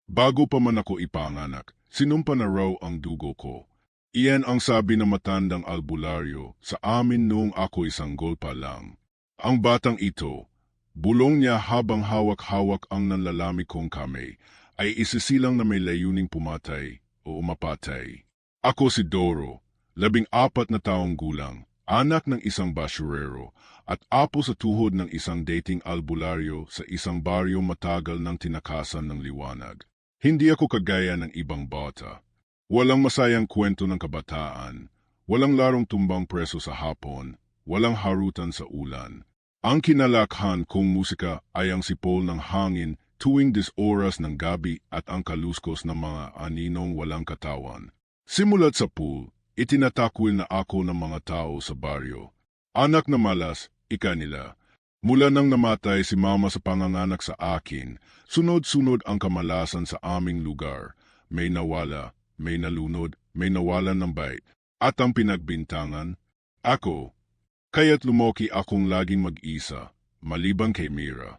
Bago pa man ako ipanganak, sinumpa na raw ang dugo ko. Iyan ang sabi ng matandang albularyo sa amin noong ako isang pa lang. Ang batang ito, bulong niya habang hawak-hawak ang nanlalami kong kamay, ay isisilang na may layuning pumatay o mapatay. Ako si Doro, 14 na taong gulang, anak ng isang basurero, at apo sa tuhod ng isang dating albularyo sa isang baryo matagal ng tinakasan ng liwanag. Hindi ako kagaya ng ibang bata. Walang masayang kwento ng kabataan, walang larong tumbang preso sa hapon, walang harutan sa ulan. Ang kinalakhan kong musika ay ang sipol ng hangin tuwing oras ng gabi at ang kaluskos ng mga aninong walang katawan. Simulat sa pool, itinatakwil na ako ng mga tao sa baryo. Anak na malas, ika nila. Mula nang namatay si mama sa panganganak sa akin, sunod-sunod ang kamalasan sa aming lugar. May nawala, may nalunod, may nawalan ng bait. At ang pinagbintangan, ako. Kaya't lumoki akong laging mag-isa, maliban kay Mira.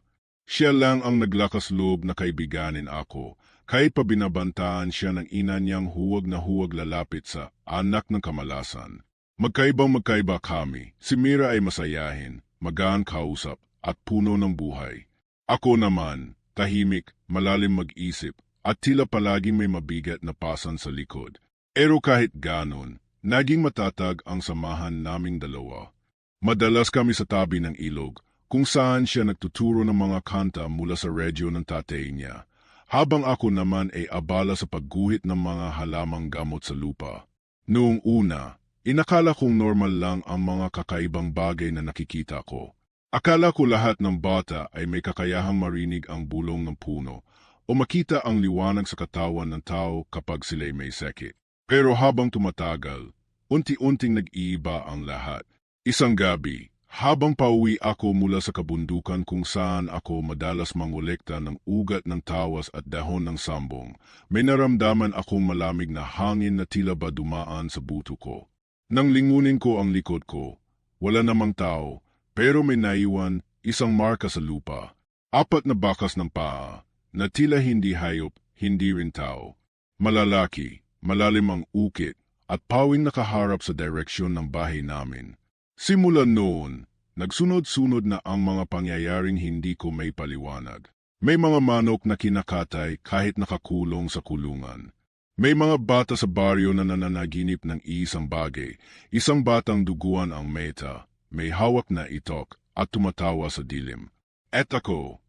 Siya lang ang naglakas loob na kaibiganin ako, kahit pa binabantaan siya ng ina niyang huwag na huwag lalapit sa anak ng kamalasan. Magkaiba kami. Si Mira ay masayahin, magaan kausap, at puno ng buhay. Ako naman, tahimik, malalim mag-isip, at tila palaging may mabigat na pasan sa likod. Pero kahit ganon, naging matatag ang samahan naming dalawa. Madalas kami sa tabi ng ilog, kung saan siya nagtuturo ng mga kanta mula sa radyo ng tatay niya, habang ako naman ay abala sa pagguhit ng mga halamang gamot sa lupa. Noong una, inakala kong normal lang ang mga kakaibang bagay na nakikita ko. Akala ko lahat ng bata ay may kakayahang marinig ang bulong ng puno o makita ang liwanag sa katawan ng tao kapag sila'y may sakit. Pero habang tumatagal, unti-unting nag-iiba ang lahat. Isang gabi, habang pauwi ako mula sa kabundukan kung saan ako madalas mangolekta ng ugat ng tawas at dahon ng sambong, may naramdaman akong malamig na hangin na tila ba dumaan sa buto ko. Nang lingunin ko ang likod ko, wala namang tao, pero may naiwan isang marka sa lupa. 4 na bakas ng paa, na tila hindi hayop, hindi rin tao. Malalaki, malalim ang ukit, at pawing nakaharap sa direksyon ng bahay namin. Simula noon, nagsunod-sunod na ang mga pangyayaring hindi ko may paliwanag. May mga manok na kinakatay kahit nakakulong sa kulungan. May mga bata sa baryo na nananaginip ng isang bagay, isang batang duguan ang meta, may hawak na itok at tumatawa sa dilim. At ako,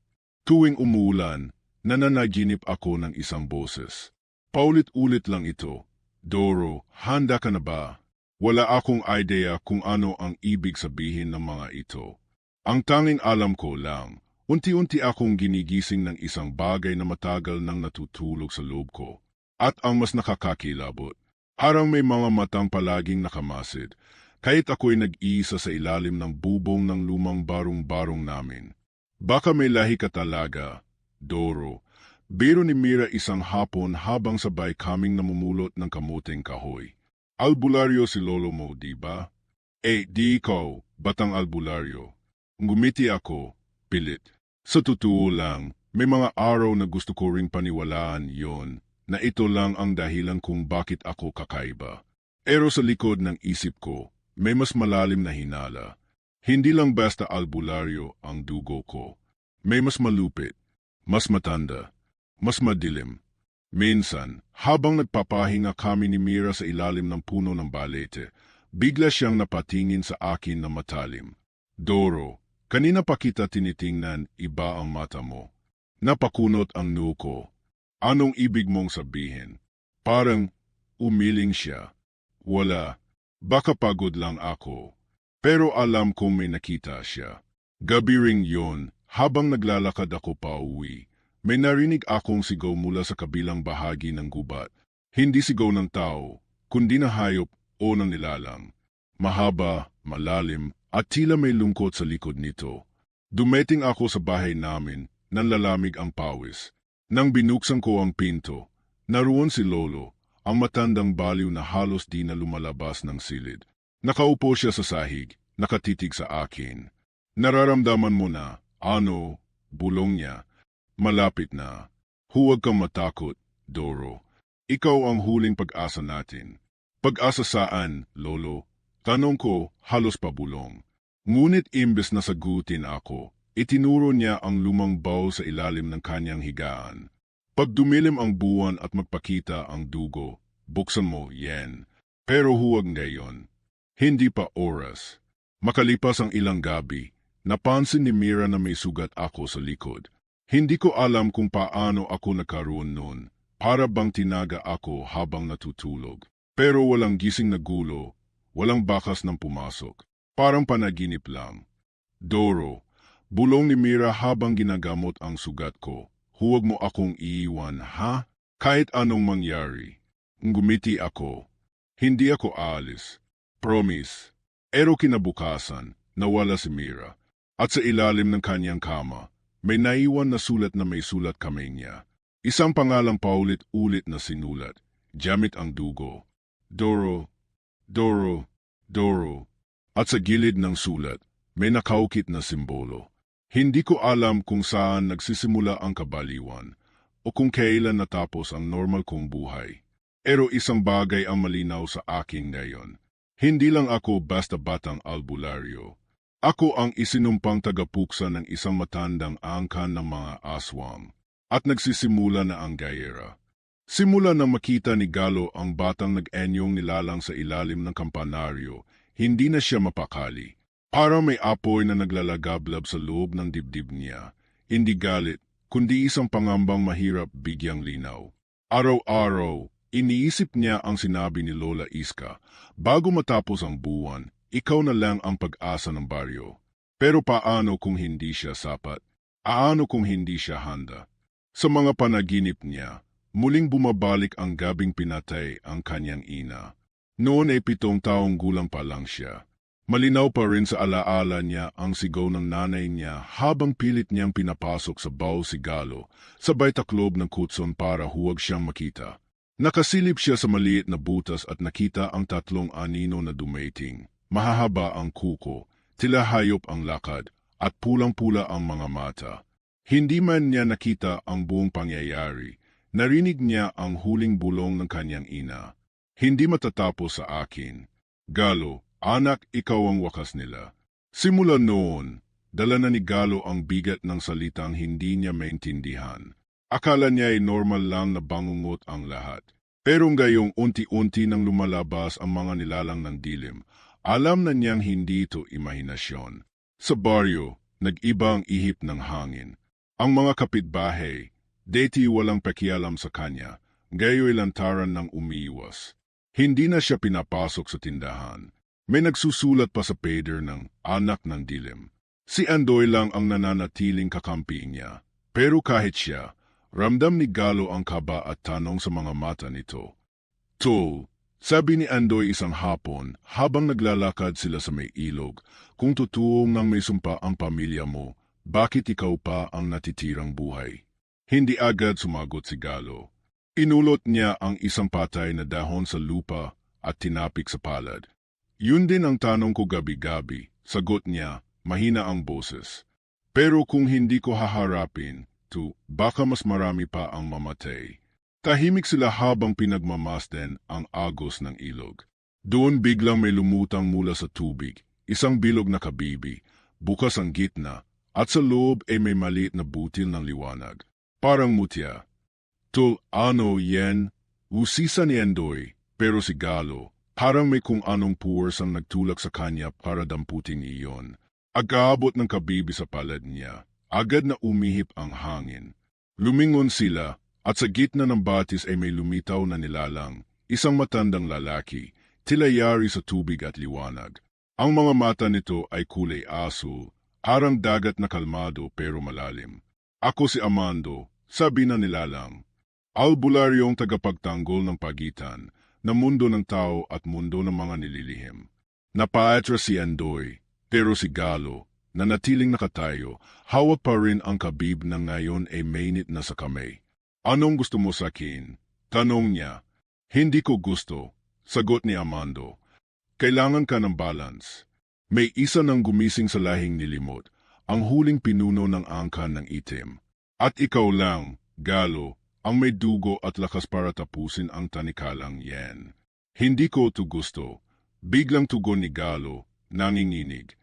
tuwing umuulan, nananaginip ako ng isang boses. Paulit-ulit lang ito, Doro, handa ka na ba? Wala akong idea kung ano ang ibig sabihin ng mga ito. Ang tanging alam ko lang, unti-unti akong ginigising ng isang bagay na matagal nang natutulog sa loob ko. At ang mas nakakakilabot, parang may mga matang palaging nakamasid, kahit ako'y nag-iisa sa ilalim ng bubong ng lumang barong-barong namin. Baka may lahi ka talaga, Doro. Biro ni Mira isang hapon habang sabay kaming namumulot ng kamuting kahoy. Albularyo si lolo mo, di ba? Di ikaw, batang albularyo. Ngumiti ako, pilit. Sa totoo lang, may mga araw na gusto ko ring paniwalaan yon, na ito lang ang dahilan kung bakit ako kakaiba. Pero sa likod ng isip ko, may mas malalim na hinala. Hindi lang basta albularyo ang dugo ko. May mas malupit, mas matanda, mas madilim. Minsan, habang nagpapahinga kami ni Mira sa ilalim ng puno ng balete, bigla siyang napatingin sa akin na matalim. Doro, kanina pa kita tinitingnan, iba ang mata mo. Napakunot ang noo ko. Anong ibig mong sabihin? Parang umiling siya. Wala, baka pagod lang ako. Pero alam kong may nakita siya. Gabi ring yon, habang naglalakad ako pa uwi. May narinig akong sigaw mula sa kabilang bahagi ng gubat. Hindi sigaw ng tao, kundi na hayop o ng nilalang. Mahaba, malalim, at tila may lungkot sa likod nito. Dumating ako sa bahay namin, nanlalamig ang pawis. Nang binuksan ko ang pinto, naroon si Lolo, ang matandang baliw na halos di na lumalabas ng silid. Nakaupo siya sa sahig, nakatitig sa akin. Nararamdaman mo na, bulong niya. Malapit na. Huwag kang matakot, Doro. Ikaw ang huling pag-asa natin. Pag-asa saan, Lolo? Tanong ko, halos pabulong. Ngunit imbes na sagutin ako, itinuro niya ang lumang bowl sa ilalim ng kanyang higaan. Pag dumilim ang buwan at magpakita ang dugo, buksan mo, Yen. Pero huwag ngayon. Hindi pa oras. Makalipas ang ilang gabi, napansin ni Mira na may sugat ako sa likod. Hindi ko alam kung paano ako nagkaroon noon. Para bang tinaga ako habang natutulog. Pero walang gising na gulo, walang bakas ng pumasok. Parang panaginip lang. Doro, bulong ni Mira habang ginagamot ang sugat ko. Huwag mo akong iiwan, ha? Kahit anong mangyari. Ngumiti ako. Hindi ako aalis. Promise. Pero kinabukasan, nawala si Mira. At sa ilalim ng kanyang kama, may naiwan na sulat na may sulat kamay niya. Isang pangalang paulit-ulit na sinulat, gamit ang dugo. Doro, Doro, Doro. At sa gilid ng sulat, may nakaukit na simbolo. Hindi ko alam kung saan nagsisimula ang kabaliwan o kung kailan natapos ang normal kong buhay. Pero isang bagay ang malinaw sa akin ngayon. Hindi lang ako basta batang albularyo. Ako ang isinumpang tagapuksa ng isang matandang angkan ng mga aswang. At nagsisimula na ang gayera. Simula na makita ni Galo ang batang nag-enyong nilalang sa ilalim ng kampanaryo, hindi na siya mapakali. Parang may apoy na naglalagablab sa loob ng dibdib niya. Hindi galit, kundi isang pangambang mahirap bigyang linaw. Araw-araw, iniisip niya ang sinabi ni Lola Iska, bago matapos ang buwan, ikaw na lang ang pag-asa ng baryo. Pero paano kung hindi siya sapat? Aano kung hindi siya handa? Sa mga panaginip niya, muling bumabalik ang gabing pinatay ang kanyang ina. Noon ay 7 taong gulang pa lang siya. Malinaw pa rin sa alaala niya ang sigaw ng nanay niya habang pilit niyang pinapasok sa baw si Galo, sabay taklob ng kutson para huwag siyang makita. Nakasilip siya sa maliit na butas at nakita ang 3 anino na dumating. Mahahaba ang kuko, tila hayop ang lakad, at pulang-pula ang mga mata. Hindi man niya nakita ang buong pangyayari, narinig niya ang huling bulong ng kanyang ina. Hindi matatapos sa akin. Galo, anak, ikaw ang wakas nila. Simula noon, dala na ni Galo ang bigat ng salitang hindi niya maintindihan. Akala niya ay normal lang na bangungot ang lahat. Pero ngayong unti-unti nang lumalabas ang mga nilalang ng dilim, alam na niyang hindi ito imahinasyon. Sa baryo, nag-iba ang ihip ng hangin. Ang mga kapitbahay, deti walang pakialam sa kanya, gayo'y lantaran ng umiiwas. Hindi na siya pinapasok sa tindahan. May nagsusulat pa sa pader ng anak ng dilim. Si Andoy lang ang nananatiling kakampi niya. Pero kahit siya, ramdam ni Galo ang kaba at tanong sa mga mata nito. Tol, sabi ni Andoy isang hapon habang naglalakad sila sa may ilog, kung totoo ngang may sumpa ang pamilya mo, bakit ikaw pa ang natitirang buhay? Hindi agad sumagot si Galo. Inulot niya ang isang patay na dahon sa lupa at tinapik sa palad. Yun din ang tanong ko gabi-gabi, sagot niya, mahina ang boses. Pero kung hindi ko haharapin, baka mas marami pa ang mamatay. Tahimik sila habang pinagmamasdan ang agos ng ilog. Doon biglang may lumutang mula sa tubig, isang bilog na kabibi, bukas ang gitna, at sa loob ay may maliit na butil ng liwanag. Parang mutya. Ano yan? Usisa ni Andoy, pero si Galo, parang may kung anong puwers ang nagtulak sa kanya para damputin iyon. Agabot ng kabibi sa palad niya, agad na umihip ang hangin. Lumingon sila, at sa gitna ng batis ay may lumitaw na nilalang, isang matandang lalaki, tila yari sa tubig at liwanag. Ang mga mata nito ay kulay asul, parang dagat na kalmado pero malalim. Ako si Amando, sabi na nilalang. Albularyong tagapagtanggol ng pagitan, na mundo ng tao at mundo ng mga nililihim. Napaatras si Andoy, pero si Galo, na natiling nakatayo, hawak pa rin ang kabib na ngayon ay mainit na sa kamay. Anong gusto mo sa akin? Tanong niya. Hindi ko gusto, sagot ni Amando. Kailangan ka ng balance. May isa nang gumising sa lahing nilimot, ang huling pinuno ng angkan ng itim. At ikaw lang, Galo, ang may dugo at lakas para tapusin ang tanikalang yan. Hindi ko to gusto. Biglang tugon ni Galo, nanginginig.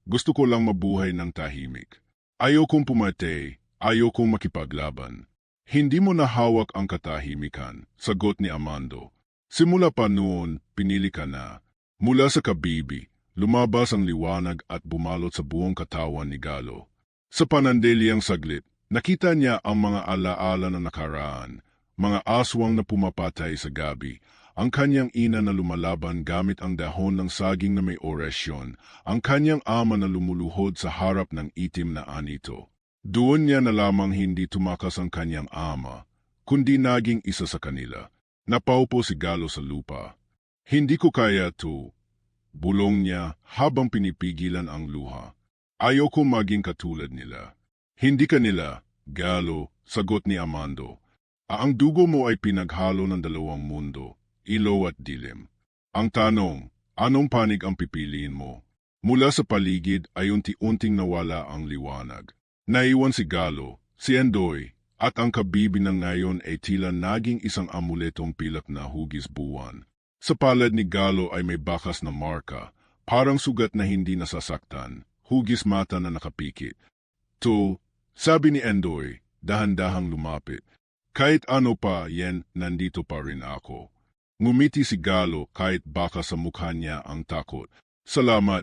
Gusto ko lang mabuhay ng tahimik. Ayokong pumatay, ayokong makipaglaban. Hindi mo nahawak ang katahimikan, sagot ni Amando. Simula pa noon, pinili ka na. Mula sa kabibi, lumabas ang liwanag at bumalot sa buong katawan ni Galo. Sa panandaliang saglit, nakita niya ang mga alaala na nakaraan, mga aswang na pumapatay sa gabi, ang kanyang ina na lumalaban gamit ang dahon ng saging na may orasyon, ang kanyang ama na lumuluhod sa harap ng itim na anito. Doon niya na lamang hindi tumakas ang kanyang ama, kundi naging isa sa kanila. Napaupo si Galo sa lupa. Hindi ko kaya to, bulong niya habang pinipigilan ang luha. Ayoko maging katulad nila. Hindi ka nila, Galo, sagot ni Amando. Ang dugo mo ay pinaghalo ng dalawang mundo, ilaw at dilim. Ang tanong, anong panig ang pipiliin mo? Mula sa paligid ay unti-unting nawala ang liwanag. Naiwan si Galo, si Endoy, at ang kabibi ng ngayon ay tila naging isang amuletong pilak na hugis buwan. Sa palad ni Galo ay may bakas na marka, parang sugat na hindi nasasaktan, hugis mata na nakapikit. To, sabi ni Endoy, dahan-dahang lumapit. Kahit ano pa, yan, nandito pa rin ako. Ngumiti si Galo kahit baka sa mukha niya ang takot. Salamat,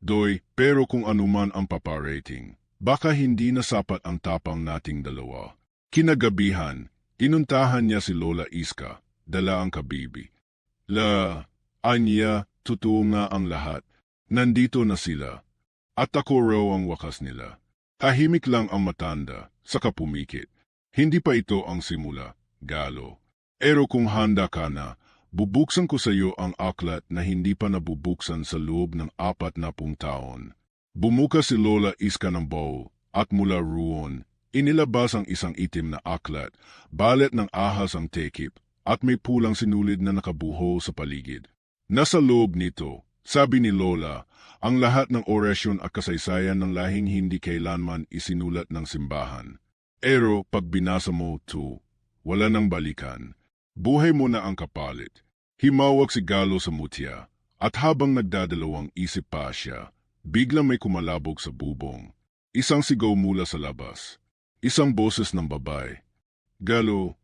Doy, pero kung anuman ang paparating, baka hindi na sapat ang tapang nating dalawa. Kinagabihan, inuntahan niya si Lola Iska, dala ang kabibi. Anya, totoo nga ang lahat. Nandito na sila. At ako raw ang wakas nila. Tahimik lang ang matanda, saka pumikit. Hindi pa ito ang simula, Galo. Pero kung handa ka na, bubuksan ko sa iyo ang aklat na hindi pa nabubuksan sa loob ng 40 taon. Bumukas si Lola Iska ng bowl, at mula roon, inilabas ang isang itim na aklat, balet ng ahas ang tekip, at may pulang sinulid na nakabuho sa paligid. Nasa loob nito, sabi ni Lola, ang lahat ng orasyon at kasaysayan ng lahing hindi kailanman isinulat ng simbahan. Pero pag binasa mo to, wala nang balikan. Buhay mo na ang kapalit. Himawak si Galo sa mutya, at habang nagdadalawang isip pa siya, biglang may kumalabog sa bubong. Isang sigaw mula sa labas. Isang boses ng babae. Galo,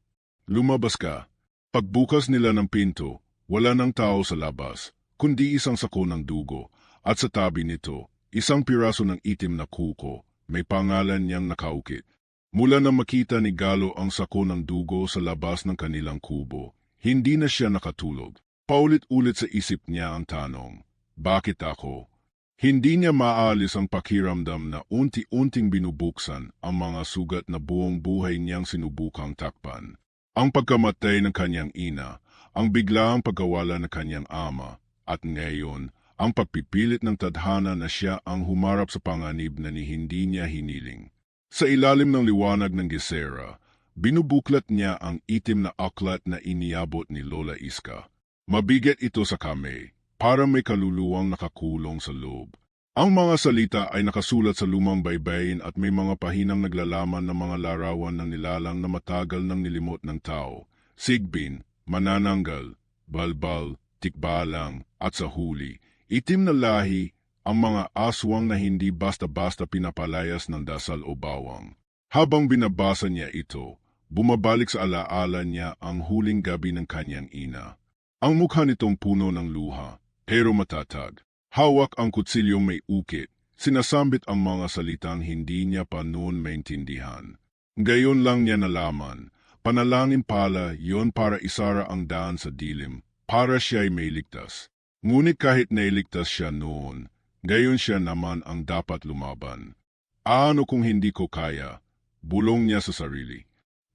lumabas ka. Pagbukas nila ng pinto, wala nang tao sa labas, kundi isang sako ng dugo, at sa tabi nito, isang piraso ng itim na kuko, may pangalan niyang nakaukit. Mula na makita ni Galo ang sako ng dugo sa labas ng kanilang kubo, hindi na siya nakatulog. Paulit-ulit sa isip niya ang tanong, bakit ako? Hindi niya maalis ang pakiramdam na unti-unting binubuksan ang mga sugat na buong buhay niyang sinubukang takpan. Ang pagkamatay ng kanyang ina, ang biglaang pagkawala ng kanyang ama, at ngayon, ang pagpipilit ng tadhana na siya ang humarap sa panganib na hindi niya hiniling. Sa ilalim ng liwanag ng Gesera, binubuklat niya ang itim na aklat na iniabot ni Lola Iska. Mabigat ito sa kamay, para may kaluluwang nakakulong sa loob. Ang mga salita ay nakasulat sa lumang baybayin at may mga pahinang naglalaman ng mga larawan ng nilalang na matagal nang nilimot ng tao. Sigbin, manananggal, balbal, tikbalang, at sa huli, itim na lahi, ang mga aswang na hindi basta-basta pinapalayas ng dasal o bawang. Habang binabasa niya ito, bumabalik sa alaala niya ang huling gabi ng kanyang ina. Ang mukha nitong puno ng luha, pero matatag. Hawak ang kutsilyong may ukit, sinasambit ang mga salitang hindi niya pa noon maintindihan. Gayon lang niya nalaman, panalangin pala yon para isara ang daan sa dilim, para siya'y may ligtas. Ngunit kahit nailigtas siya noon, gayon siya naman ang dapat lumaban. Paano kung hindi ko kaya? Bulong niya sa sarili.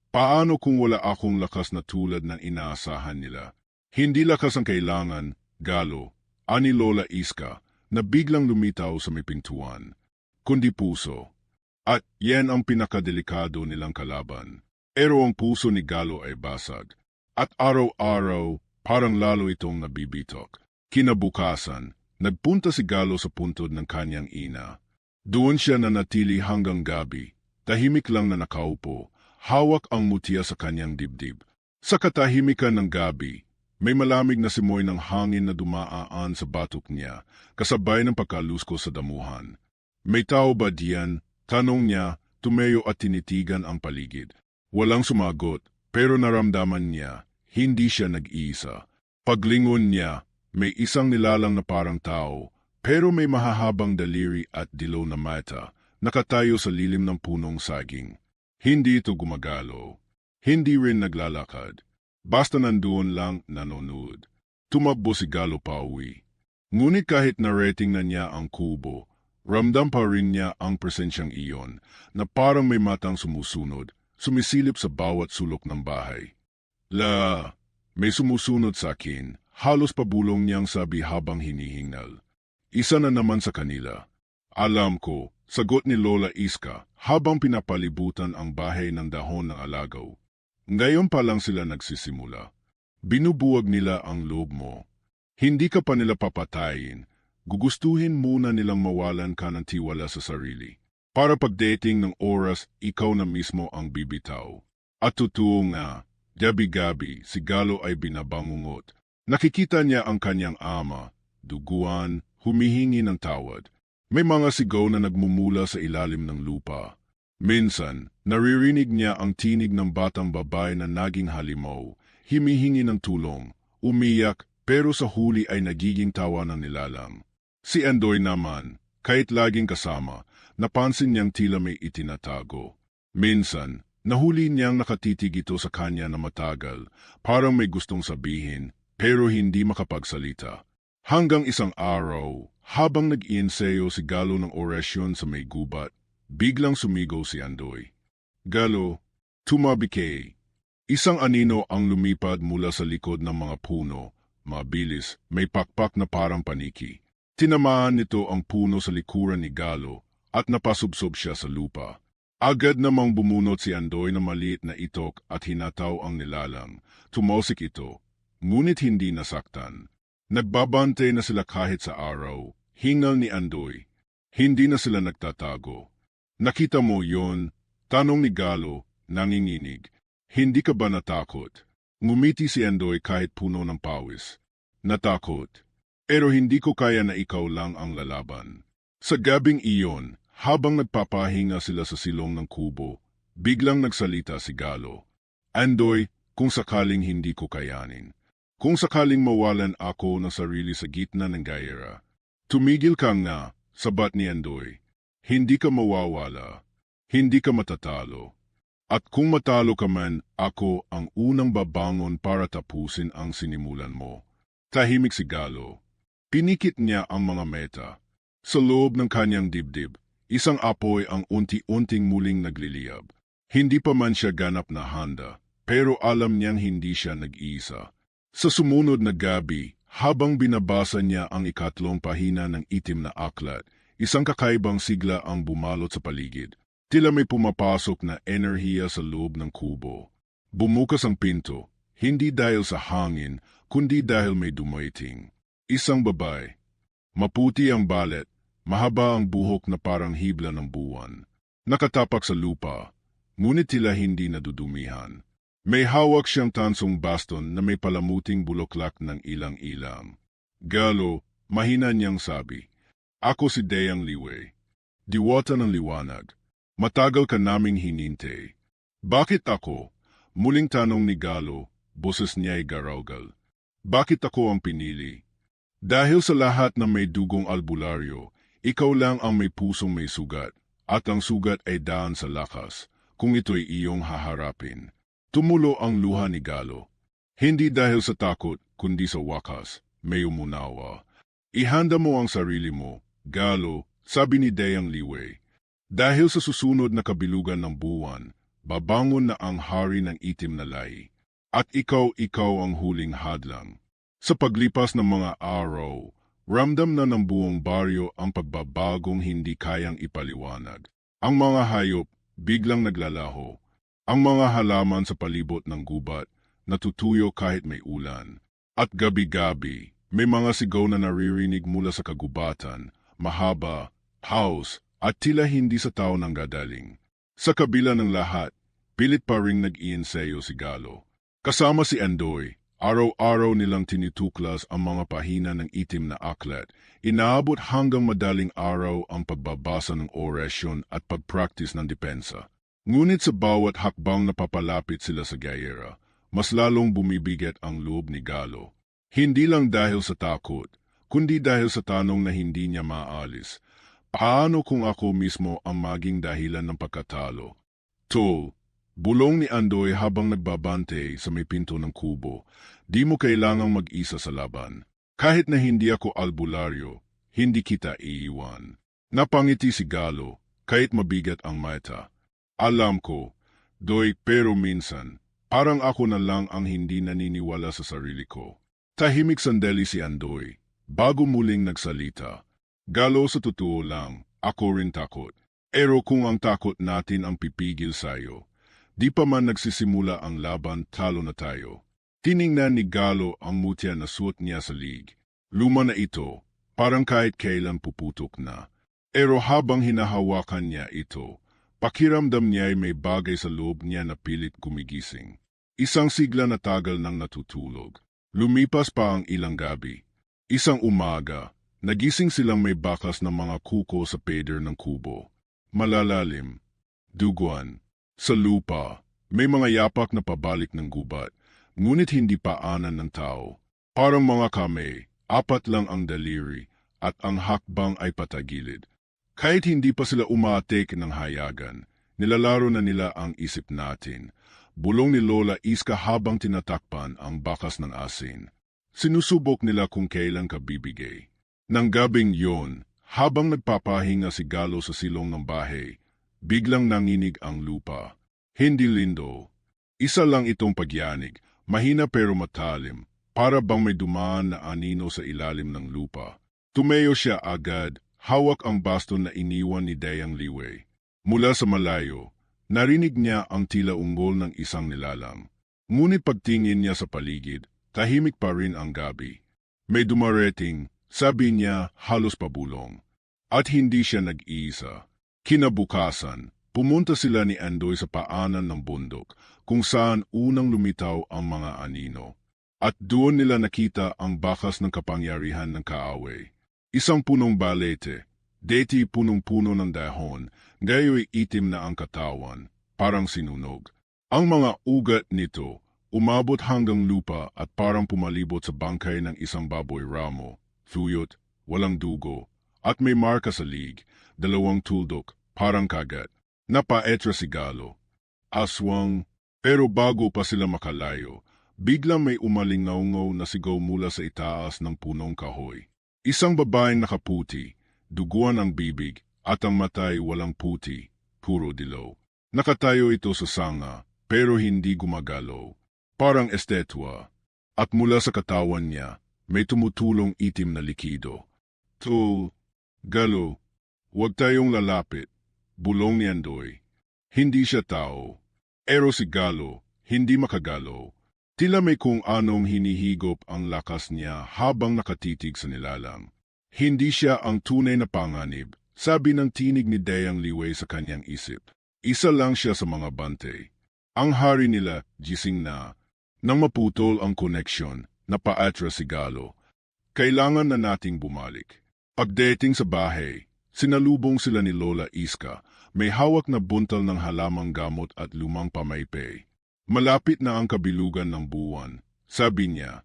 Paano kung wala akong lakas na tulad ng inaasahan nila? Hindi lakas ang kailangan, Galo, ani Lola Iska, na biglang lumitaw sa may pintuan, kundi puso. At yan ang pinakadelikado nilang kalaban. Pero ang puso ni Galo ay basag. At araw-araw, parang lalo itong nabibitok. Kinabukasan, nagpunta si Galo sa puntod ng kanyang ina. Doon siya nanatili hanggang gabi, tahimik lang na nakaupo, hawak ang mutya sa kanyang dibdib. Sa katahimikan ng gabi, may malamig na simoy ng hangin na dumaan sa batok niya, kasabay ng pagkalusko sa damuhan. May tao ba diyan? Tanong niya, tumayo at tinitigan ang paligid. Walang sumagot, pero naramdaman niya, hindi siya nag-iisa. Paglingon niya, may isang nilalang na parang tao, pero may mahahabang daliri at dilaw na mata, nakatayo sa lilim ng punong saging. Hindi ito gumagalaw. Hindi rin naglalakad. Basta nandoon lang nanonood. Tumakbo si Galo pauwi. Ngunit kahit na-rating na niya ang kubo, ramdam pa rin niya ang presensyang iyon na parang may matang sumusunod, sumisilip sa bawat sulok ng bahay. May sumusunod sa akin, halos pabulong niyang sabi habang hinihingal. Isa na naman sa kanila. Alam ko, sagot ni Lola Iska habang pinapalibutan ang bahay ng dahon ng alagaw. Ngayon pa lang sila nagsisimula. Binubuwag nila ang loob mo. Hindi ka pa nila papatayin. Gugustuhin muna nilang mawalan ka ng tiwala sa sarili. Para pagdating ng oras, ikaw na mismo ang bibitaw. At totoo nga, gabi-gabi si Galo ay binabangungot. Nakikita niya ang kanyang ama, duguan, humihingi ng tawad. May mga sigaw na nagmumula sa ilalim ng lupa. Minsan, naririnig niya ang tinig ng batang babae na naging halimaw, himihingi ng tulong, umiyak, pero sa huli ay nagiging tawa ng nilalang. Si Andoy naman, kahit laging kasama, napansin niyang tila may itinatago. Minsan, nahuli niyang nakatitig ito sa kanya na matagal, parang may gustong sabihin, pero hindi makapagsalita. Hanggang isang araw, habang nag-iensayo si Galo ng orasyon sa may gubat, biglang sumigaw si Andoy. Galo, tumabi kay. Isang anino ang lumipad mula sa likod ng mga puno, mabilis, may pakpak na parang paniki. Tinamaan nito ang puno sa likuran ni Galo at napasubsob siya sa lupa. Agad namang bumunot si Andoy na maliit na itok at hinataw ang nilalang. Tumausik ito, ngunit hindi nasaktan. Nagbabantay na sila kahit sa araw, hingal ni Andoy. Hindi na sila nagtatago. Nakita mo yon? Tanong ni Galo, nanginginig. Hindi ka ba natakot? Ngumiti si Andoy kahit puno ng pawis. Natakot. Pero hindi ko kaya na ikaw lang ang lalaban. Sa gabing iyon, habang nagpapahinga sila sa silong ng kubo, biglang nagsalita si Galo. Andoy, kung sakaling hindi ko kayanin. Kung sakaling mawalan ako ng sarili sa gitna ng gayera. Tumigil ka nga, sabat ni Andoy. Hindi ka mawawala. Hindi ka matatalo. At kung matalo ka man, ako ang unang babangon para tapusin ang sinimulan mo. Tahimik si Galo. Pinikit niya ang mga meta. Sa loob ng kanyang dibdib, isang apoy ang unti-unting muling nagliliyab. Hindi pa man siya ganap na handa, pero alam niyang hindi siya nag-iisa. Sa sumunod na gabi, habang binabasa niya ang ikatlong pahina ng itim na aklat, isang kakaibang sigla ang bumalot sa paligid. Tila may pumapasok na enerhiya sa loob ng kubo. Bumukas ang pinto, hindi dahil sa hangin, kundi dahil may dumaiting. Isang babae. Maputi ang balet, mahaba ang buhok na parang hibla ng buwan. Nakatapak sa lupa, ngunit tila hindi nadudumihan. May hawak siyang tansong baston na may palamuting bulaklak ng ilang-ilang. Galo, mahina niyang sabi. Ako si Deyang Liwei, diwata ng liwanag. Matagal ka naming hinintay. Bakit ako? Muling tanong ni Galo, boses niya'y garaugal. Bakit ako ang pinili? Dahil sa lahat na may dugong albularyo, ikaw lang ang may pusong may sugat, at ang sugat ay daan sa lakas, kung ito'y iyong haharapin. Tumulo ang luha ni Galo. Hindi dahil sa takot, kundi sa wakas, may umunawa. Ihanda mo ang sarili mo, Galo, sabi ni Deyang Liwei. Dahil sa susunod na kabilugan ng buwan, babangon na ang hari ng itim na lahi. At ikaw ang huling hadlang. Sa paglipas ng mga araw, ramdam na ng buong baryo ang pagbabagong hindi kayang ipaliwanag. Ang mga hayop biglang naglalaho. Ang mga halaman sa palibot ng gubat natutuyo kahit may ulan. At gabi-gabi, may mga sigaw na naririnig mula sa kagubatan, mahaba, house, at tila hindi sa tao nang gadaling. Sa kabila ng lahat, pilit pa ring nag-iensayo si Galo. Kasama si Andoy, araw-araw nilang tinituklas ang mga pahina ng itim na aklat. Inaabot hanggang madaling araw ang pagbabasa ng orasyon at pagpractice ng depensa. Ngunit sa bawat hakbang na papalapit sila sa gayera, mas lalong bumibigat ang loob ni Galo. Hindi lang dahil sa takot, kundi dahil sa tanong na hindi niya maalis. Paano kung ako mismo ang maging dahilan ng pagkatalo? Tol, bulong ni Andoy habang nagbabante sa may pinto ng kubo. Di mo kailangang mag-isa sa laban. Kahit na hindi ako albularyo, hindi kita iiwan. Napangiti si Galo, kahit mabigat ang mata. Alam ko, Doy, pero minsan, parang ako na lang ang hindi naniniwala sa sarili ko. Tahimik sandali si Andoy, bago muling nagsalita. Galo, sa totoo lang, ako rin takot. Pero kung ang takot natin ang pipigil sa'yo, di pa man nagsisimula ang laban, talo na tayo. Tiningnan ni Galo ang mutya na suot niya sa lig. Luma na ito, parang kahit kailan puputok na. Pero habang hinahawakan niya ito, pakiramdam niya ay may bagay sa loob niya na pilit gumigising. Isang sigla na tagal nang natutulog. Lumipas pa ang ilang gabi. Isang umaga, nagising silang may bakas ng mga kuko sa pader ng kubo. Malalalim, duguan, sa lupa, may mga yapak na pabalik ng gubat, ngunit hindi paanan ng tao. Parang mga kamay, apat lang ang daliri, at ang hakbang ay patagilid. Kahit hindi pa sila umatek ng hayagan, nilalaro na nila ang isip natin. Bulong ni Lola Iska habang tinatakpan ang bakas ng asin. Sinusubok nila kung kailan ka bibigay. Nang gabing yon, habang nagpapahinga si Galo sa silong ng bahay, biglang nanginig ang lupa. Hindi lindo. Isa lang itong pagyanig, mahina pero matalim, para bang may dumaan na anino sa ilalim ng lupa. Tumayo siya agad, hawak ang baston na iniwan ni Dayang Liway. Mula sa malayo, narinig niya ang tila unggol ng isang nilalang. Ngunit pagtingin niya sa paligid, tahimik pa rin ang gabi. May dumarating, sabi niya halos pabulong. At hindi siya nag-iisa. Kinabukasan, pumunta sila ni Andoy sa paanan ng bundok, kung saan unang lumitaw ang mga anino. At doon nila nakita ang bakas ng kapangyarihan ng kaaway. Isang punong balete, deti punong-puno ng dahon, gayo'y itim na ang katawan, parang sinunog. Ang mga ugat nito, umabot hanggang lupa at parang pumalibot sa bangkay ng isang baboy ramo, tuyot, walang dugo, at may marka sa lig, dalawang tuldok, parang kagat. Napaetra si Galo. Aswang, pero bago pa sila makalayo, biglang may umalingaw-ngaw na sigaw mula sa itaas ng punong kahoy. Isang babaeng nakaputi, duguan ang bibig, at ang matay walang puti, puro dilaw. Nakatayo ito sa sanga, pero hindi gumagalaw. Parang estetwa. At mula sa katawan niya, may tumutulong itim na likido. Tol, Galo, huwag tayong lalapit, bulong ni Andoy. Hindi siya tao. Pero si Galo, hindi makagalaw. Tila may kung anong hinihigop ang lakas niya habang nakatitig sa nilalang. Hindi siya ang tunay na panganib, sabi ng tinig ni Dayang Liway sa kanyang isip. Isa lang siya sa mga bante. Ang hari nila, gising na. Nang maputol ang koneksyon, napaatra si Galo. Kailangan na nating bumalik. Pagdating sa bahay, sinalubong sila ni Lola Iska, may hawak na buntal ng halamang gamot at lumang pamaypay. Malapit na ang kabilugan ng buwan, sabi niya.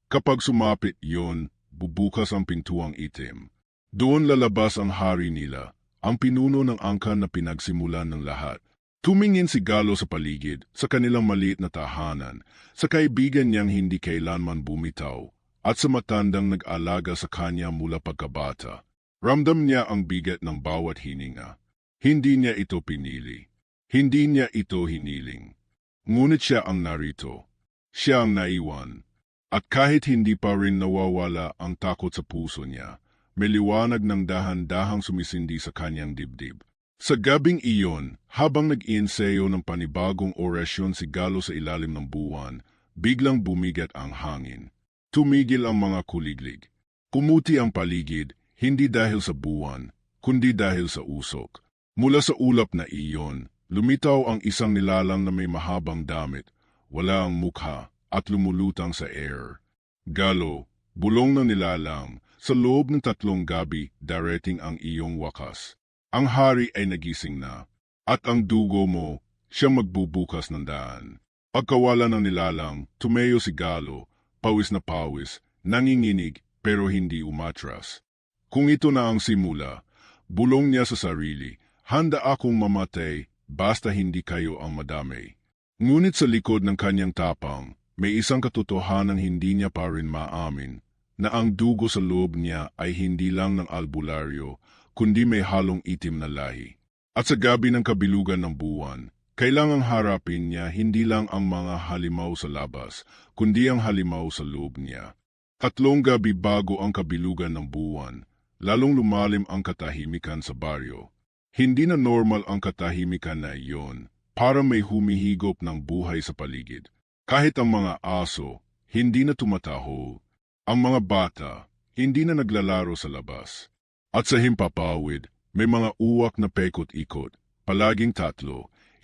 Kapag sumapit yon, bubukas ang pintuang itim. Doon lalabas ang hari nila, ang pinuno ng angkan na pinagsimulan ng lahat. Tumingin si Galo sa paligid, sa kanilang maliit na tahanan, sa kaibigan niyang hindi kailanman bumitaw, at sa matandang nag-alaga sa kanya mula pagkabata. Ramdam niya ang bigat ng bawat hininga. Hindi niya ito pinili. Hindi niya ito hiniling. Ngunit siya ang narito. Siya ang naiwan. At kahit hindi pa rin nawawala ang takot sa puso niya, may liwanag ng dahan-dahang sumisindi sa kanyang dibdib. Sa gabing iyon, habang nag-iensayo ng panibagong orasyon si Galo sa ilalim ng buwan, biglang bumigat ang hangin. Tumigil ang mga kuliglig. Kumuti ang paligid, hindi dahil sa buwan, kundi dahil sa usok. Mula sa ulap na iyon, Lumitaw ang isang nilalang na may mahabang damit, wala ang mukha, at lumulutang sa air. Galo, bulong ng nilalang, sa loob ng 3 gabi darating ang iyong wakas. Ang hari ay nagising na, at ang dugo mo, siya magbubukas ng daan. Pagkawala ng nilalang, tumayo si Galo, pawis na pawis, nanginginig pero hindi umatras. Kung ito na ang simula, bulong niya sa sarili, handa akong mamatay, basta hindi kayo ang madamay. Ngunit sa likod ng kanyang tapang, may isang katotohanan hindi niya pa rin maamin, na ang dugo sa loob niya ay hindi lang ng albularyo, kundi may halong itim na lahi. At sa gabi ng kabilugan ng buwan, kailangang harapin niya hindi lang ang mga halimaw sa labas, kundi ang halimaw sa loob niya. 3 gabi bago ang kabilugan ng buwan, lalong lumalim ang katahimikan sa baryo. Hindi na normal ang katahimikan na iyon, para may humihigop ng buhay sa paligid. Kahit ang mga aso, hindi na tumataho. Ang mga bata, hindi na naglalaro sa labas. At sa himpapawid, may mga uwak na pekot-ikot, palaging 3,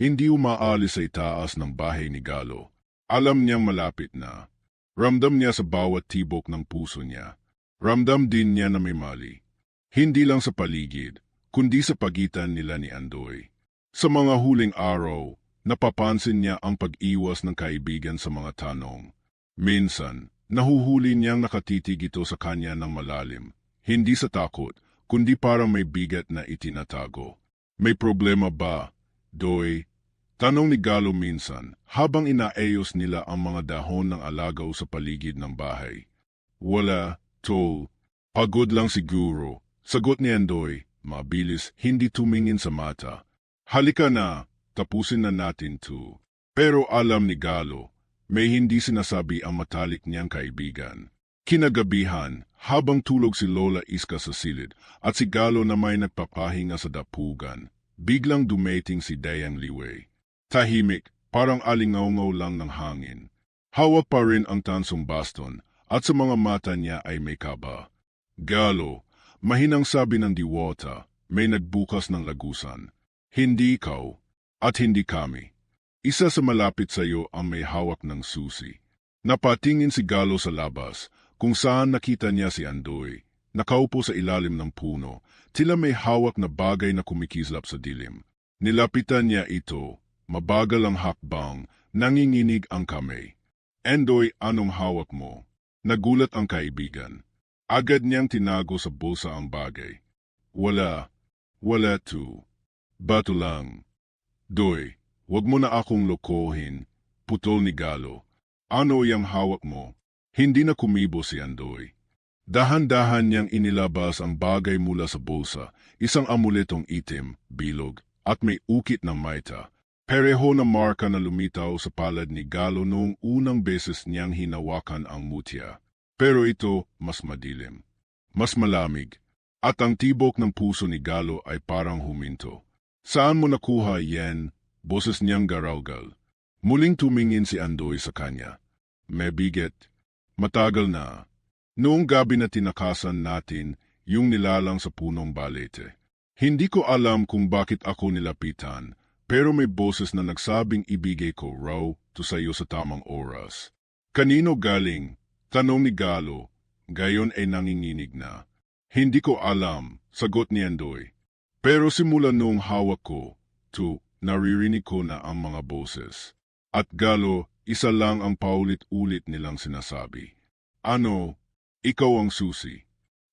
hindi umaalis sa itaas ng bahay ni Galo. Alam niyang malapit na. Ramdam niya sa bawat tibok ng puso niya. Ramdam din niya na may mali. Hindi lang sa paligid, kundi sa pagitan nila ni Andoy. Sa mga huling araw, napapansin niya ang pag-iwas ng kaibigan sa mga tanong. Minsan, nahuhuli niyang nakatitig ito sa kanya ng malalim. Hindi sa takot, kundi parang may bigat na itinatago. May problema ba, Doy? Tanong ni Galo minsan, habang inaayos nila ang mga dahon ng alagaw sa paligid ng bahay. Wala, tol. Pagod lang siguro. Sagot ni Andoy, mabilis, hindi tumingin sa mata. Halika na, tapusin na natin to. Pero alam ni Galo, may hindi sinasabi ang matalik niyang kaibigan. Kinagabihan, habang tulog si Lola Iska sa silid at si Galo na may nagpapahinga sa dapugan, biglang dumating si Dayang Liway. Tahimik, parang alingaw-ngaw lang ng hangin. Hawak pa rin ang tansong baston at sa mga mata niya ay may kaba. Galo, mahinang sabi ng diwata, may nagbukas ng lagusan. Hindi ikaw, at hindi kami. Isa sa malapit sa iyo ang may hawak ng susi. Napatingin si Galo sa labas, kung saan nakita niya si Andoy, nakaupo sa ilalim ng puno, tila may hawak na bagay na kumikislap sa dilim. Nilapitan niya ito, mabagal ang hakbang, nanginginig ang kamay. Andoy, anong hawak mo? Nagulat ang kaibigan. Agad niyang tinago sa bulsa ang bagay. Wala to. Bato lang. Doy, wag mo na akong lokohin, putol ni Galo. Ano yung hawak mo? Hindi na kumibo si Andoy. Dahan-dahan niyang inilabas ang bagay mula sa bulsa, isang amuletong itim, bilog, at may ukit ng maita. Pareho na marka na lumitaw sa palad ni Galo noong unang beses niyang hinawakan ang mutya. Pero ito, mas madilim, mas malamig, at ang tibok ng puso ni Galo ay parang huminto. Saan mo nakuha yan? Boses niyang garalgal. Muling tumingin si Andoy sa kanya. May bigat. Matagal na. Noong gabi na tinakasan natin, yung nilalang sa punong balete. Hindi ko alam kung bakit ako nilapitan, pero may boses na nagsabing ibigay ko raw to sa iyo sa tamang oras. Kanino galing? Tanong ni Galo. Gayon ay nanginginig na. Hindi ko alam, sagot ni Andoy. Pero simula noong hawak ko, naririnig ko na ang mga boses. At Galo, isa lang ang paulit-ulit nilang sinasabi. Ano? Ikaw ang susi.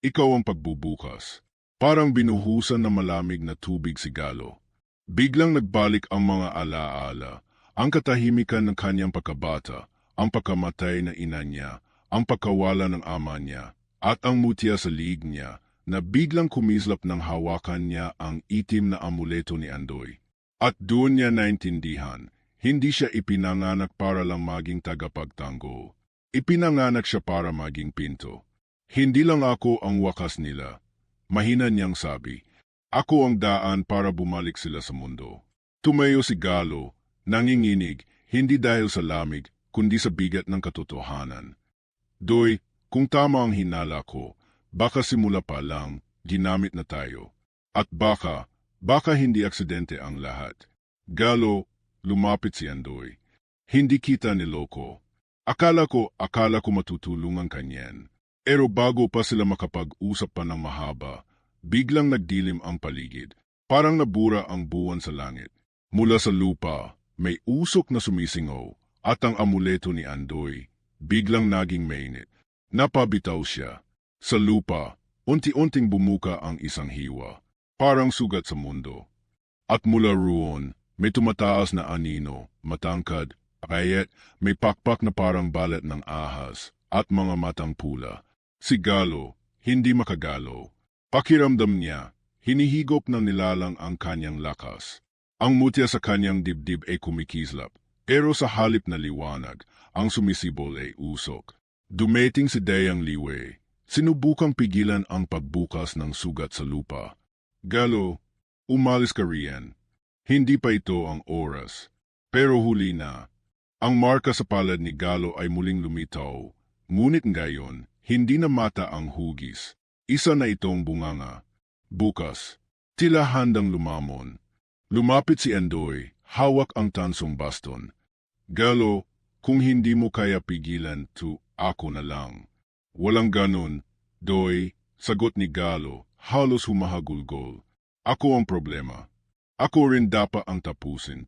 Ikaw ang pagbubukas. Parang binuhusan na malamig na tubig si Galo. Biglang nagbalik ang mga alaala, ang katahimikan ng kanyang pagkabata, ang pagkamatay na ina niya, ang pagkawala ng ama niya, at ang mutya sa liig niya, na biglang kumislap ng hawakan niya ang itim na amuleto ni Andoy. At doon niya naintindihan, hindi siya ipinanganak para lang maging tagapagtanggol. Ipinanganak siya para maging pinto. Hindi lang ako ang wakas nila. Mahina niyang sabi, ako ang daan para bumalik sila sa mundo. Tumayo si Galo, nanginginig, hindi dahil sa lamig, kundi sa bigat ng katotohanan. Doy, kung tama ang hinala ko, baka simula pa lang, ginamit na tayo. At baka hindi aksidente ang lahat. Galo, lumapit si Andoy. Hindi kita niloko. Akala ko matutulungan kanyan. Pero bago pa sila makapag-usap pa ng mahaba, biglang nagdilim ang paligid. Parang nabura ang buwan sa langit. Mula sa lupa, may usok na sumisingaw at ang amuleto ni Andoy biglang naging mainit. Napabitaw siya. Sa lupa, unti-unting bumuka ang isang hiwa, parang sugat sa mundo. At mula roon, may tumataas na anino, matangkad, payat, may pakpak na parang balat ng ahas, at mga matang pula. Si Galo, hindi makagalaw. Pakiramdam niya, hinihigop ng nilalang ang kanyang lakas. Ang mutya sa kanyang dibdib ay kumikislap, pero sa halip na liwanag, ang sumisibol ay usok. Dumating si Dayang Liwe. Sinubukang pigilan ang pagbukas ng sugat sa lupa. Galo, umalis ka riyan. Hindi pa ito ang oras. Pero huli na. Ang marka sa palad ni Galo ay muling lumitaw. Ngunit ngayon, hindi na mata ang hugis. Isa na itong bunganga. Bukas, tila handang lumamon. Lumapit si Andoy, hawak ang tansong baston. Galo, kung hindi mo kaya pigilan, ako na lang. Walang ganon, Doy, sagot ni Galo, halos humahagulgol. Ako ang problema. Ako rin dapat ang tapusin,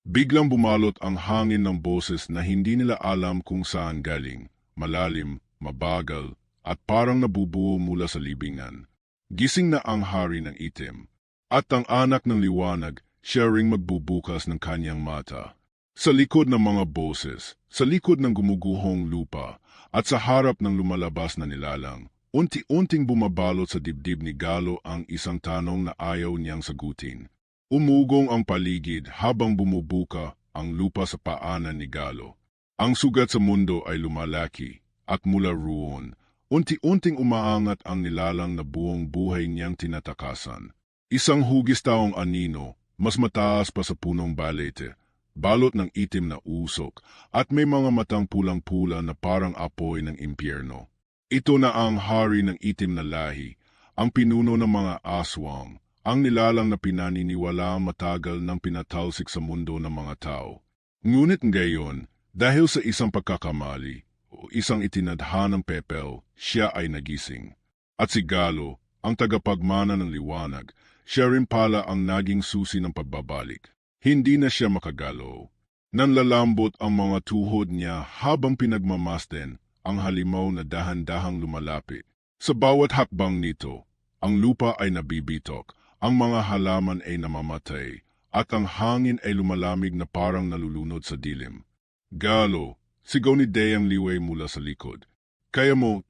Biglang bumalot ang hangin ng boses na hindi nila alam kung saan galing, malalim, mabagal, at parang nabubuo mula sa libingan. Gising na ang hari ng itim, at ang anak ng liwanag, siya ring magbubukas ng kanyang mata. Sa likod ng mga boses, sa likod ng gumuguhong lupa, at sa harap ng lumalabas na nilalang, unti-unting bumabalot sa dibdib ni Galo ang isang tanong na ayaw niyang sagutin. Umugong ang paligid habang bumubuka ang lupa sa paanan ni Galo. Ang sugat sa mundo ay lumalaki, at mula roon, unti-unting umaangat ang nilalang na buong buhay niyang tinatakasan. Isang hugis taong anino, mas mataas pa sa punong balete, balot ng itim na usok, at may mga matang pulang-pula na parang apoy ng impyerno. Ito na ang hari ng itim na lahi, ang pinuno ng mga aswang, ang nilalang na pinaniniwala matagal ng pinatalsik sa mundo ng mga tao. Ngunit ngayon, dahil sa isang pagkakamali, o isang itinadhanang pepel, siya ay nagising. At si Galo, ang tagapagmana ng liwanag, siya rin pala ang naging susi ng pagbabalik. Hindi na siya makagalaw. Nanlalambot ang mga tuhod niya habang pinagmamasten ang halimaw na dahan-dahang lumalapit. Sa bawat hakbang nito, ang lupa ay nabibitok, ang mga halaman ay namamatay, at ang hangin ay lumalamig na parang nalulunod sa dilim. Galo, sigaw ni Dayang Liwe mula sa likod. Kaya mo,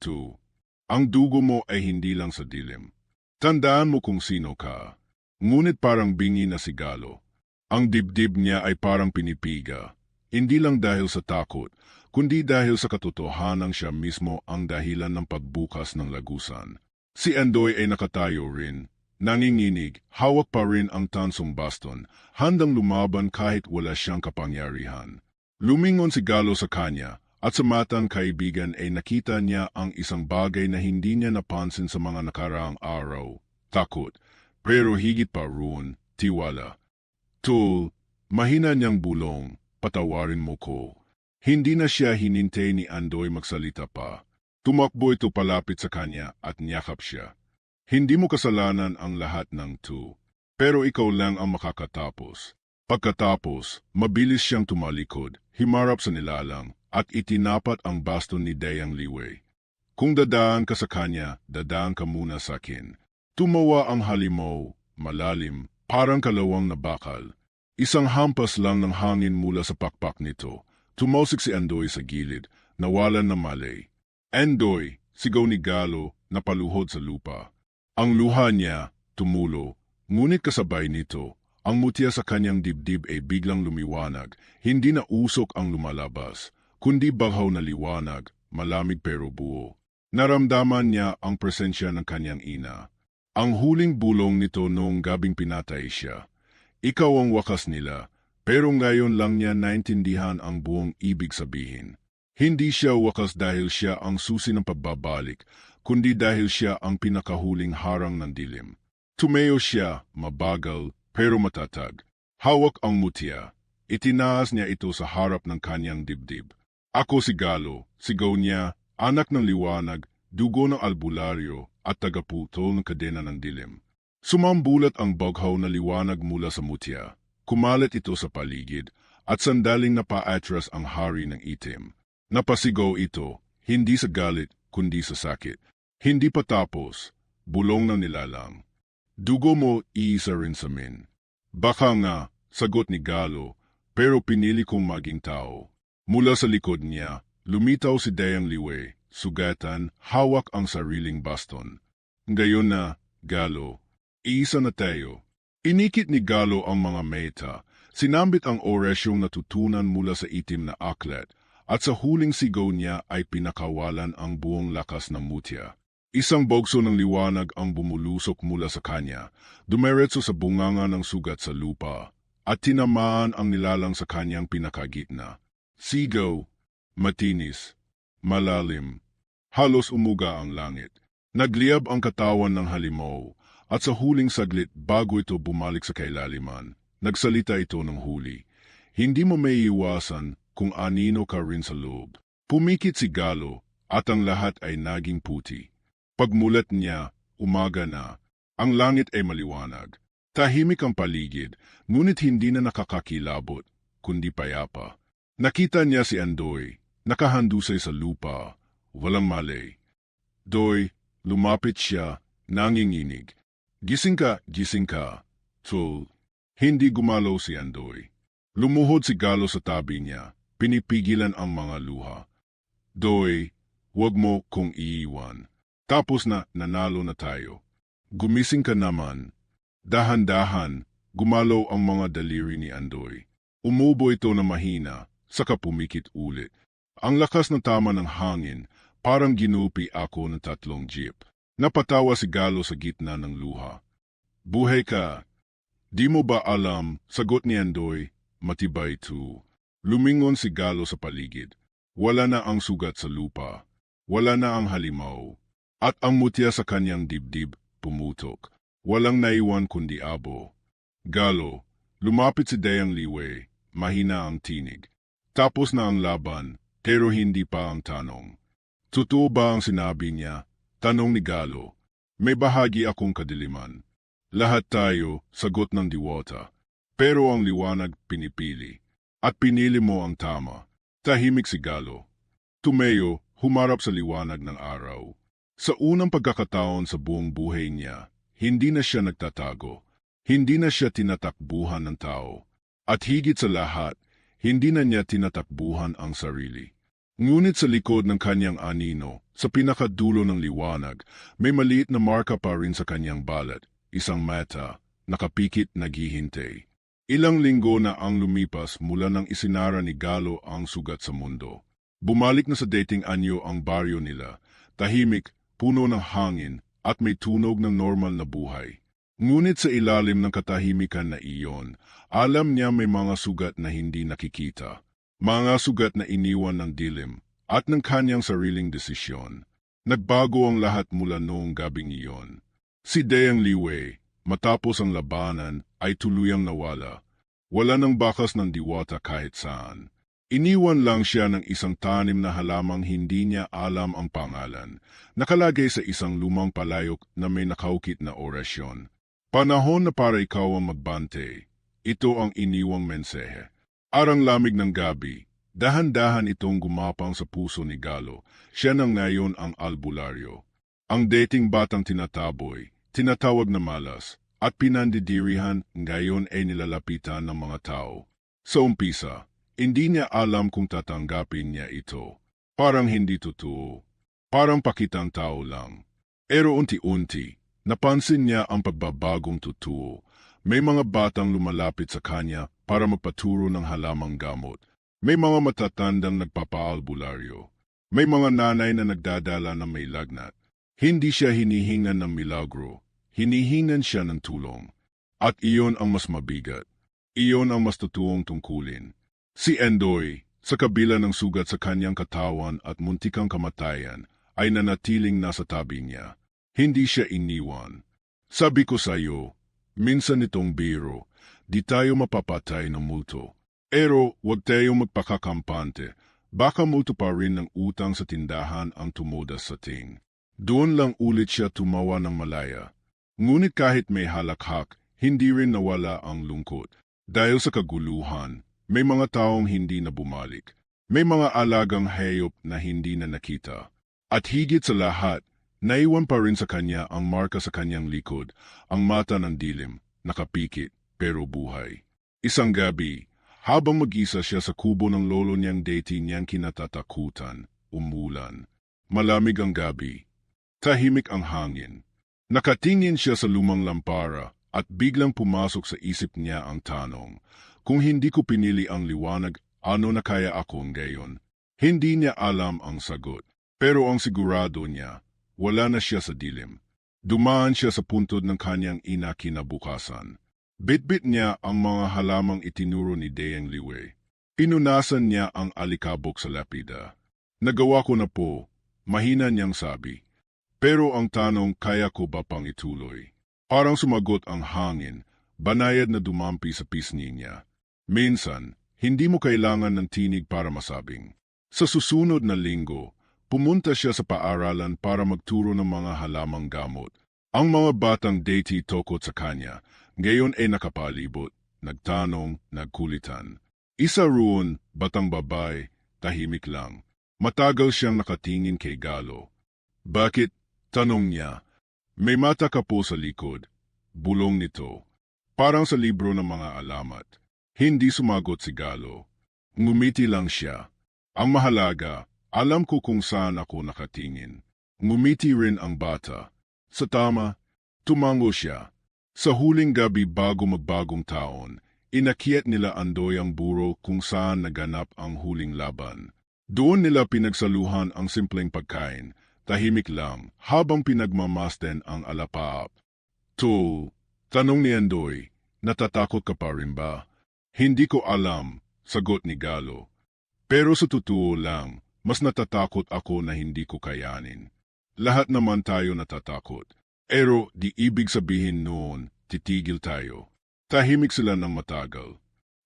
ang dugo mo ay hindi lang sa dilim. Tandaan mo kung sino ka. Ngunit parang bingi na si Galo. Ang dibdib niya ay parang pinipiga, hindi lang dahil sa takot, kundi dahil sa katotohanan siya mismo ang dahilan ng pagbukas ng lagusan. Si Andoy ay nakatayo rin, nanginginig, hawak pa rin ang tansong baston, handang lumaban kahit wala siyang kapangyarihan. Lumingon si Galo sa kanya, at sa matang kaibigan ay nakita niya ang isang bagay na hindi niya napansin sa mga nakaraang araw. Takot, pero higit pa roon, tiwala. Mahina niyang bulong, patawarin mo ko. Hindi na siya hinintay ni Andoy magsalita pa. Tumakbo ito palapit sa kanya at niyakap siya. Hindi mo kasalanan ang lahat ng pero ikaw lang ang makakatapos. Pagkatapos, mabilis siyang tumalikod, himarap sa nilalang, at itinapat ang baston ni Dayang Liwe. Kung dadaan ka sa kanya, dadaan ka muna sa akin. Tumawa ang halimaw, malalim, parang kalawang na bakal. Isang hampas lang ng hangin mula sa pakpak nito. Tumausik si Andoy sa gilid, nawalan na malay. Andoy, sigaw ni Galo, napaluhod sa lupa. Ang luha niya, tumulo, ngunit kasabay nito, ang mutya sa kanyang dibdib ay biglang lumiwanag. Hindi na usok ang lumalabas, kundi baghaw na liwanag, malamig pero buo. Naramdaman niya ang presensya ng kanyang ina. Ang huling bulong nito noong gabing pinatay siya. Ikaw ang wakas nila, pero ngayon lang niya naintindihan ang buong ibig sabihin. Hindi siya wakas dahil siya ang susi ng pagbabalik, kundi dahil siya ang pinakahuling harang ng dilim. Tumayo siya, mabagal, pero matatag. Hawak ang mutya. Itinaas niya ito sa harap ng kanyang dibdib. Ako si Galo, sigaw niya, anak ng liwanag, dugo ng albularyo at tagaputol ng kadena ng dilim. Sumambulat ang baghaw na liwanag mula sa mutya. Kumalat ito sa paligid at sandaling napaatras ang hari ng itim. Napasigaw ito, hindi sa galit kundi sa sakit. Hindi pa tapos, bulong ng nilalang. Dugo mo iisa rin sa amin. Baka nga, sagot ni Galo, pero pinili kong maging tao. Mula sa likod niya, lumitaw si Dayang Liwe, sugatan, hawak ang sariling baston. Ngayon na, Galo, iisa na tayo. Inikit ni Galo ang mga meta, sinambit ang orasyong natutunan mula sa itim na aklat, at sa huling sigaw niya ay pinakawalan ang buong lakas ng mutya. Isang bogso ng liwanag ang bumulusok mula sa kanya, dumiretso sa bunganga ng sugat sa lupa, at tinamaan ang nilalang sa kanyang pinakagitna. Sigaw, matinis, malalim, halos umuga ang langit. Nagliyab ang katawan ng halimaw, at sa huling saglit bago ito bumalik sa kailaliman, nagsalita ito ng huli. Hindi mo may iwasan kung anino ka rin sa loob. Pumikit si Galo, at ang lahat ay naging puti. Pagmulat niya, umaga na. Ang langit ay maliwanag. Tahimik ang paligid, ngunit hindi na nakakakilabot, kundi payapa. Nakita niya si Andoy, nakahandusay sa lupa, walang malay. Doy, lumapit siya, nanginginig. Gising ka, Tol. Hindi gumalaw si Andoy. Lumuhod si Galo sa tabi niya, pinipigilan ang mga luha. Doy, wag mo kong iiwan. Tapos na nanalo na tayo. Gumising ka naman. Dahan-dahan, gumalaw ang mga daliri ni Andoy. Umubo ito na mahina, saka pumikit ulit. Ang lakas ng tama ng hangin, parang ginupi ako ng 3 jeep. Napatawa si Galo sa gitna ng luha. Buhay ka. Di mo ba alam, sagot ni Andoy, matibay ito. Lumingon si Galo sa paligid. Wala na ang sugat sa lupa. Wala na ang halimaw. At ang mutya sa kanyang dibdib, pumutok. Walang naiwan kundi abo. Galo, lumapit si Dayang Liwe, mahina ang tinig. Tapos na ang laban, pero hindi pa ang tanong. Totoo ba ang sinabi niya? Tanong ni Galo. May bahagi akong kadiliman. Lahat tayo, sagot ng diwata. Pero ang liwanag pinipili. At pinili mo ang tama. Tahimik si Galo. Tumayo, humarap sa liwanag ng araw. Sa unang pagkakataon sa buong buhay niya, hindi na siya nagtatago. Hindi na siya tinatakbuhan ng tao. At higit sa lahat, hindi na niya tinatakbuhan ang sarili. Ngunit sa likod ng kanyang anino, sa pinakadulo ng liwanag, may maliit na marka pa rin sa kanyang balat, isang mata, nakapikit naghihintay. Ilang linggo na ang lumipas mula nang isinara ni Galo ang sugat sa mundo. Bumalik na sa dating anyo ang baryo nila, tahimik, puno ng hangin, at may tunog ng normal na buhay. Ngunit sa ilalim ng katahimikan na iyon, alam niya may mga sugat na hindi nakikita. Mga sugat na iniwan ng dilim at ng kanyang sariling desisyon. Nagbago ang lahat mula noong gabing iyon. Si Dayang Liwe, matapos ang labanan, ay tuluyang nawala. Wala nang bakas ng diwata kahit saan. Iniwan lang siya ng isang tanim na halamang hindi niya alam ang pangalan, nakalagay sa isang lumang palayok na may nakaukit na orasyon. Panahon na para ikaw ang magbante. Ito ang iniwang mensahe. Arang lamig ng gabi, dahan-dahan itong gumapang sa puso ni Galo. Siya nang ngayon ang albularyo. Ang dating batang tinataboy, tinatawag na malas, at pinandidirihan ngayon ay nilalapitan ng mga tao. Sa umpisa, hindi niya alam kung tatanggapin niya ito. Parang hindi totoo. Parang pakitang tao lang. Pero unti-unti, napansin niya ang pagbabagong totoo. May mga batang lumalapit sa kanya para magpaturo ng halamang gamot. May mga matatandang nagpapaalbularyo. May mga nanay na nagdadala ng may lagnat. Hindi siya hinihingan ng milagro. Hinihingan siya ng tulong. At iyon ang mas mabigat. Iyon ang mas totoong tungkulin. Si Andoy, sa kabila ng sugat sa kanyang katawan at muntikang kamatayan, ay nanatiling nasa tabi niya. Hindi siya iniwan. Sabi ko sa iyo, minsan itong biro, di tayo mapapatay ng multo. Pero huwag tayong magpakakampante. Baka multo pa rin ng utang sa tindahan ang tumudas sa ting. Doon lang ulit siya tumawa ng malaya. Ngunit kahit may halakhak, hindi rin nawala ang lungkot. Dahil sa kaguluhan, may mga taong hindi na bumalik. May mga alagang hayop na hindi na nakita. At higit sa lahat, naiwan pa rin sa kanya ang marka sa kanyang likod, ang mata ng dilim, nakapikit, pero buhay. Isang gabi, habang mag-isa siya sa kubo ng lolo niyang deity niyang kinatatakutan, umulan. Malamig ang gabi. Tahimik ang hangin. Nakatingin siya sa lumang lampara at biglang pumasok sa isip niya ang tanong, kung hindi ko pinili ang liwanag, ano na kaya ako ngayon? Hindi niya alam ang sagot, pero ang sigurado niya, wala na siya sa dilim. Dumaan siya sa puntod ng kanyang ina kinabukasan. Bitbit niya ang mga halamang itinuro ni Deyang Liwei. Pinunasan niya ang alikabok sa lapida. Nagawa ko na po, mahina niyang sabi. Pero ang tanong, kaya ko ba pang ituloy? Parang sumagot ang hangin, banayad na dumampi sa pisngi niya. Minsan, hindi mo kailangan ng tinig para masabing. Sa susunod na linggo, pumunta siya sa paaralan para magturo ng mga halamang gamot. Ang mga batang deity tokot sa kanya, ngayon ay nakapalibot, nagtanong, nagkulitan. Isa roon, batang babae, tahimik lang. Matagal siyang nakatingin kay Galo. Bakit? Tanong niya. May mata ka po sa likod. Bulong nito. Parang sa libro ng mga alamat. Hindi sumagot si Galo. Ngumiti lang siya. Ang mahalaga, alam ko kung saan ako nakatingin. Ngumiti rin ang bata. Sa tama, tumango siya. Sa huling gabi bago magbagong taon, inakyat nila Andoy ang buro kung saan naganap ang huling laban. Doon nila pinagsaluhan ang simpleng pagkain, tahimik lang, habang pinagmamasten ang alapaap. Tol, tanong ni Andoy, natatakot ka pa rin ba? Hindi ko alam, sagot ni Galo. Pero sa totoo lang, mas natatakot ako na hindi ko kayanin. Lahat naman tayo natatakot. Pero di ibig sabihin noon, titigil tayo. Tahimik sila ng matagal.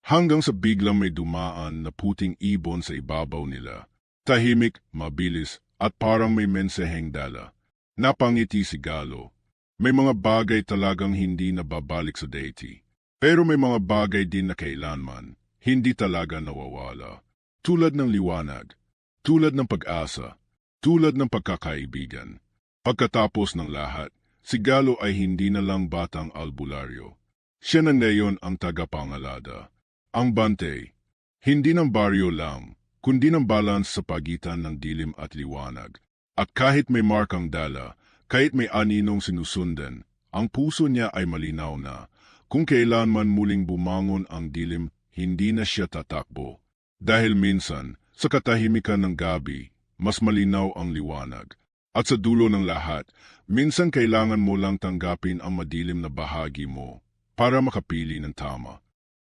Hanggang sa biglang may dumaan na puting ibon sa ibabaw nila. Tahimik, mabilis, at parang may mensaheng dala. Napangiti si Galo. May mga bagay talagang hindi nababalik sa deity. Pero may mga bagay din na kailanman, hindi talaga nawawala. Tulad ng liwanag, tulad ng pag-asa, tulad ng pagkakaibigan. Pagkatapos ng lahat, si Galo ay hindi na lang batang albularyo. Siya na ngayon ang tagapangalada. Ang bantay, hindi ng baryo lang, kundi ng balance sa pagitan ng dilim at liwanag. At kahit may markang dala, kahit may aninong sinusundan, ang puso niya ay malinaw na, kung kailan man muling bumangon ang dilim, hindi na siya tatakbo. Dahil minsan, sa katahimikan ng gabi, mas malinaw ang liwanag. At sa dulo ng lahat, minsan kailangan mo lang tanggapin ang madilim na bahagi mo para makapili ng tama.